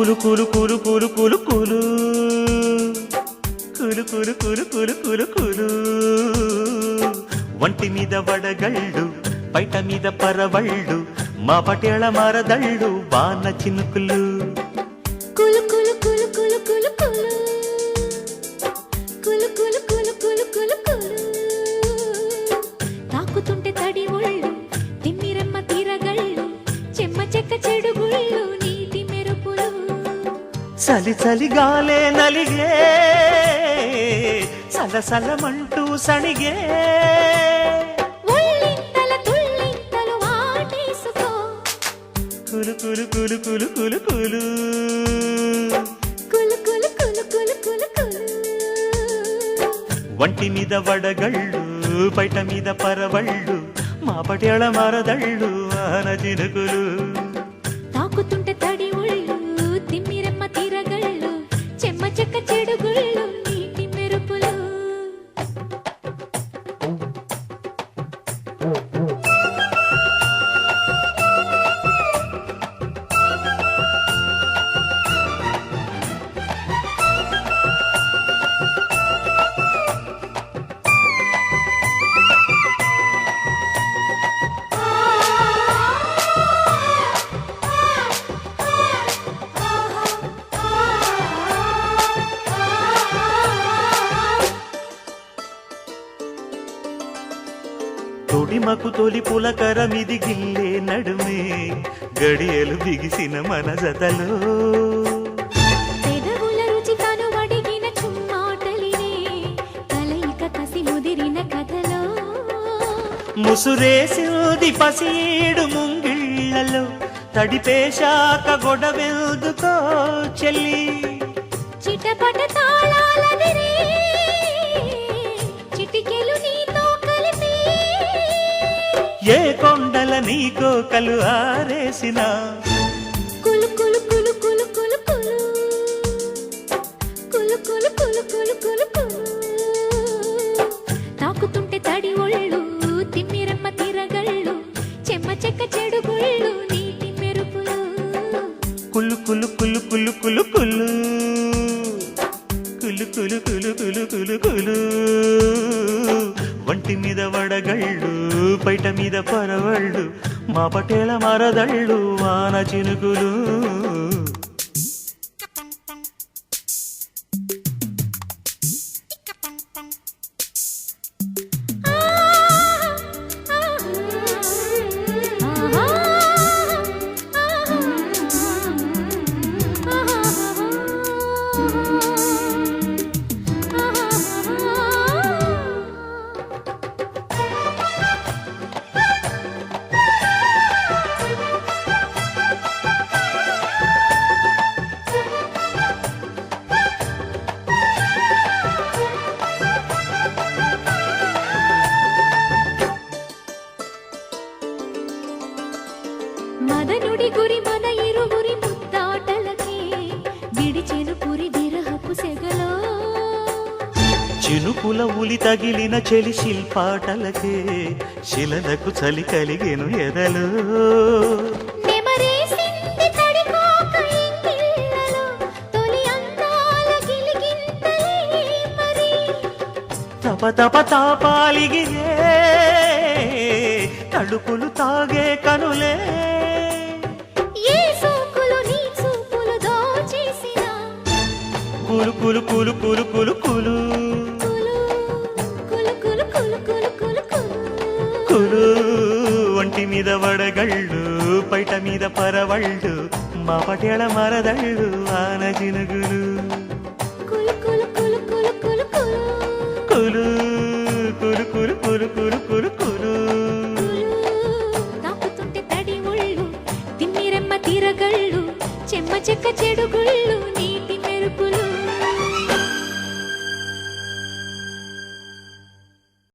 కులు కులు కులు కులు కులు కులు కులు కులు కులు కులు కులు కులు వంటి మీద వడగళ్ళు బయట మీద పరవళ్ళు మా పటేళ మరదళ్ళు వాన చినుకులు కులు కులు కులు కులు కులు కులు కులు కులు కులు కులు కులు కులు తాకుతుంటే తడి ఒళ్ళు తిమ్మిరమ్మ తీరగళ్ళు చెమ్మ చెక్క చెడుగుళ్ళు నీటి మెరుపులు చలి చలి గాలే నలిగే సలసలమంటూ సణిగే ఒళ్ళింతల తుళ్ళింతలు వాటేసుకో కులు కులు కులు కులు కులు కులు కులు కులు కులు కులు కులు కులు వంటి మీద వడగళ్ళు బయట మీద పరవళ్ళు మా పటేళ మరదళ్ళు ఆన చినుకులు తాకుతుంటే తడి ఒళ్ళు తిమ్మిరమ్మ తీరగళ్ళు చెమ్మ చెక్క చెడుగుళ్ళు నీటి మెరుపులు తొడిమకు తొలి పులకరమిది గిల్లే నడుమే గడియలు బిగిసిన మన జతలో పెదవుల రుచి తను అడిగిన చుమ్మాటలినే కలయిక కసి ముదిరిన కథలో ముసురేసింది పసీడు ముంగిళ్ళలో తడిపేశాక గొడవెల్దుకో చెల్లి చిటపట తాళాలదిరే చిటికెలు నీతో కలిపి ఏ కొండల నీకో కలు ఆరేసిన కులు కులు కులు కులు కులు కులు కులు కులు కులు కులు కులు కులు తాకుతుంటే తడి ఒళ్ళు తిమ్మిరమ్మ తీరగళ్ళు చెమ్మ చెక్క చెడుగుళ్ళు నీటి మెరుపులు కులు కులు కులు కులు కులు కులు కులు కులు కులు కులు కులు కులు వంటి మీద వడగళ్ళు బయట మీద పరవళ్ళు మా పటేళ మరదళ్ళు వాన చినుకులు మదనుడి గురి మన ఇరువురి ముద్దాటలకే విడిచెను పురి విరహపు సెగలో చినుకుల ఉలి తగిలిన చెలి శిల్పాటలకే శిలలకు చలి కలిగెను ఎదలో నెమరేసింది తడికోక ఇంగిళ్ళలో తొలి అందాల గిలిగింతలే మరి తప తప తాపాలిగిరే తడుపులు తాగే కనులే ఏ సోకులు నీ చూపులు దోచేసిన కులు కులు కులు కులు కులు కులు కులు కులు కులు కులు కులు కులు కులు వంటి మీద వడగళ్ళు బయట మీద పరవళ్ళు మా పటేళ మరదళ్ళు ఆన చినుకులు